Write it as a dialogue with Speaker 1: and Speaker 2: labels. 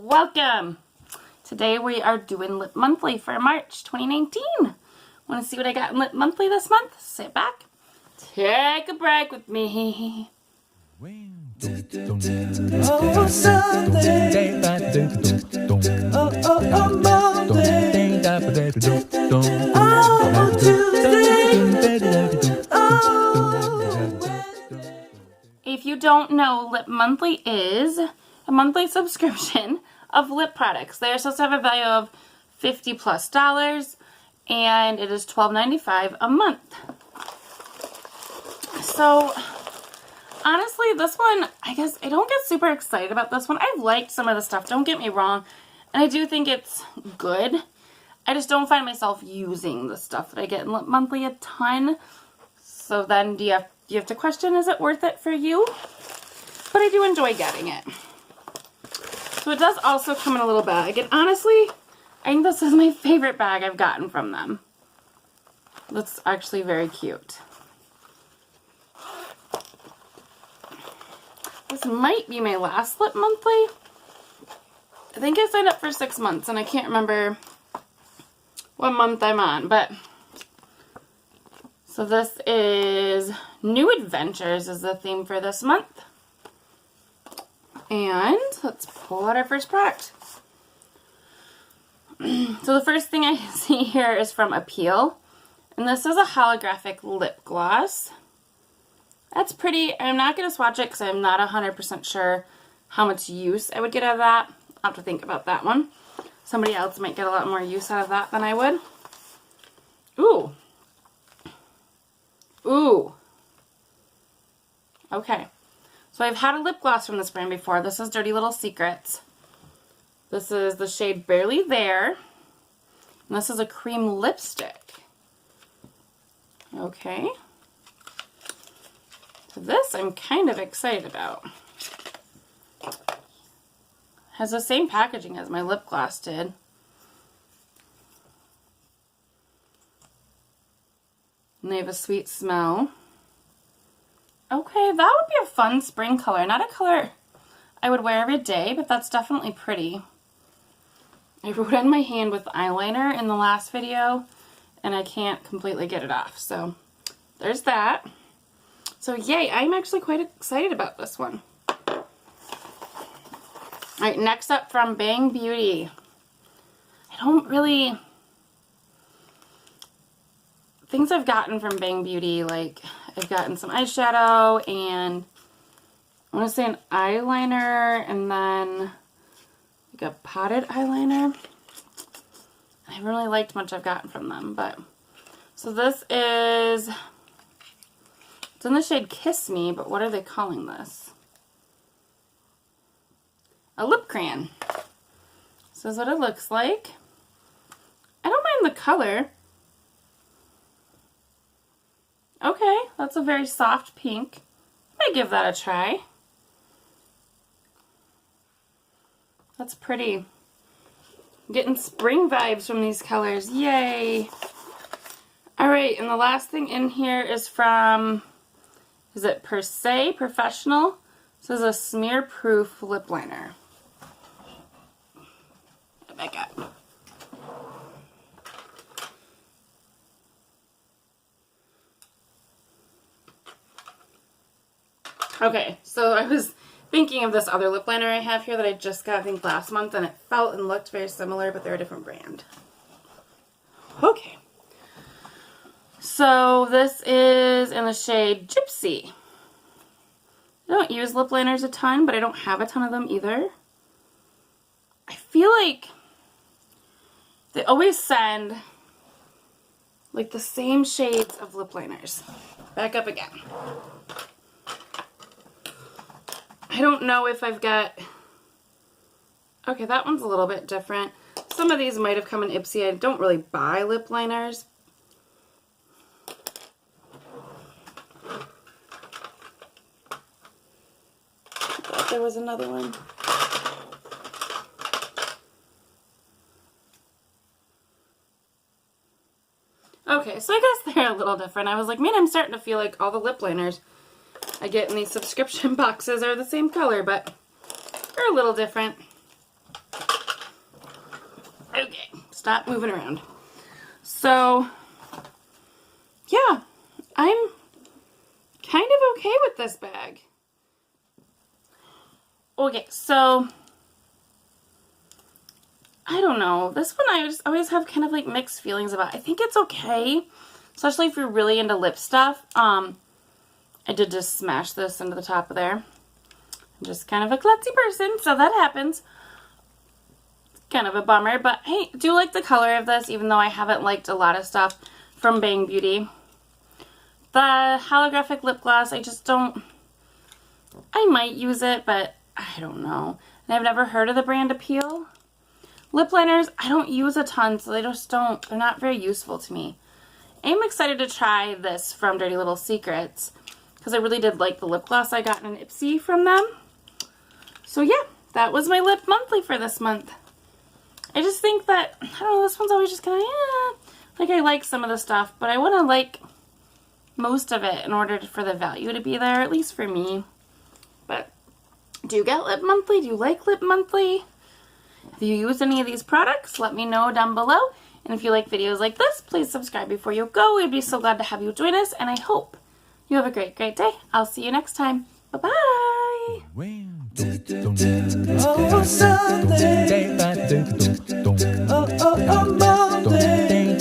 Speaker 1: welcome! Today we are doing Lip Monthly for March 2019. Want to see what I got in Lip Monthly this month? Sit back, take a break with me.
Speaker 2: Oh, Sunday. Oh, Monday. Oh, Tuesday.
Speaker 1: If you don't know, Lip Monthly is a monthly subscription of lip products. They are supposed to have a value of $50+ and it is $12.95 a month. So honestly, this one, I guess I don't get super excited about this one. I've liked some of the stuff, don't get me wrong, and I do think it's good. I just don't find myself using the stuff that I get in Lip Monthly a ton. So then you have to question, is it worth it for you? But I do enjoy getting it. So it does also come in a little bag, and honestly, I think this is my favorite bag I've gotten from them. That's actually very cute. This might be my last Lip Monthly. I think I signed up for 6 months, and I can't remember what month I'm on, but so this is New Adventures is the theme for this month. And let's pull out our first product. So the first thing I see here is from Appeal, and this is a holographic lip gloss. That's pretty. I'm not going to swatch it because I'm not 100% sure how much use I would get out of that. I'll have to think about that one. Somebody else might get a lot more use out of that than I would. Ooh. Ooh. Okay. So I've had a lip gloss from this brand before. This is Dirty Little Secrets. This is the shade Barely There. And this is a cream lipstick. Okay. So this I'm kind of excited about. Has the same packaging as my lip gloss did. And they have a sweet smell. Okay, that would be a fun spring color. Not a color I would wear every day, but that's definitely pretty. I wrote on my hand with eyeliner in the last video, and I can't completely get it off. So there's that. So yay, I'm actually quite excited about this one. Alright, next up from Bang Beauty. I don't really... Things I've gotten from Bang Beauty, like I've gotten some eyeshadow and I want to say an eyeliner and then like a potted eyeliner. I haven't really liked much I've gotten from them, but so this is, it's in the shade Kiss Me, but what are they calling this? A lip crayon. This is what it looks like. I don't mind the color. Okay, that's a very soft pink. I might give that a try. That's pretty. I'm getting spring vibes from these colors. Yay! Alright, and the last thing in here is from, is it Per Se Professional? This is a smear-proof lip liner. Put it back up. Okay, so I was thinking of this other lip liner I have here that I just got, I think, last month, and it felt and looked very similar, but they're a different brand. Okay. So this is in the shade Gypsy. I don't use lip liners a ton, but I don't have a ton of them either. I feel like they always send like the same shades of lip liners. Back up again. I don't know if I've got... Okay, that one's a little bit different. Some of these might have come in Ipsy. I don't really buy lip liners. I thought there was another one. Okay, so I guess they're a little different. I was like, man, I'm starting to feel like all the lip liners I get in these subscription boxes are the same color, but they're a little different. stop moving around. So, yeah, I'm kind of okay with this bag. Okay, so, I don't know. This one I just always have kind of like mixed feelings about. I think it's okay, especially if you're really into lip stuff. I did just smash this into the top of there. I'm just kind of a klutzy person, so that happens. Kind of a bummer, but I do like the color of this, even though I haven't liked a lot of stuff from Bang Beauty. The holographic lip gloss, I just don't... I might use it, but I don't know. And I've never heard of the brand Appeal. Lip liners, I don't use a ton, so they just don't... They're not very useful to me. I'm excited to try this from Dirty Little Secrets, because I really did like the lip gloss I got in an Ipsy from them. So yeah, that was my lip monthly for this month. I just think that, I don't know, this one's always just kind of, like I like some of the stuff, but I want to like most of it in order for the value to be there, at least for me. But do you get lip monthly? Do you like lip monthly? If you use any of these products, let me know down below. And if you like videos like this, please subscribe before you go. We'd be so glad to have you join us, and I hope you have a great, great day. I'll see you next time. Bye-bye.
Speaker 2: Oh, Sunday. Oh, Monday.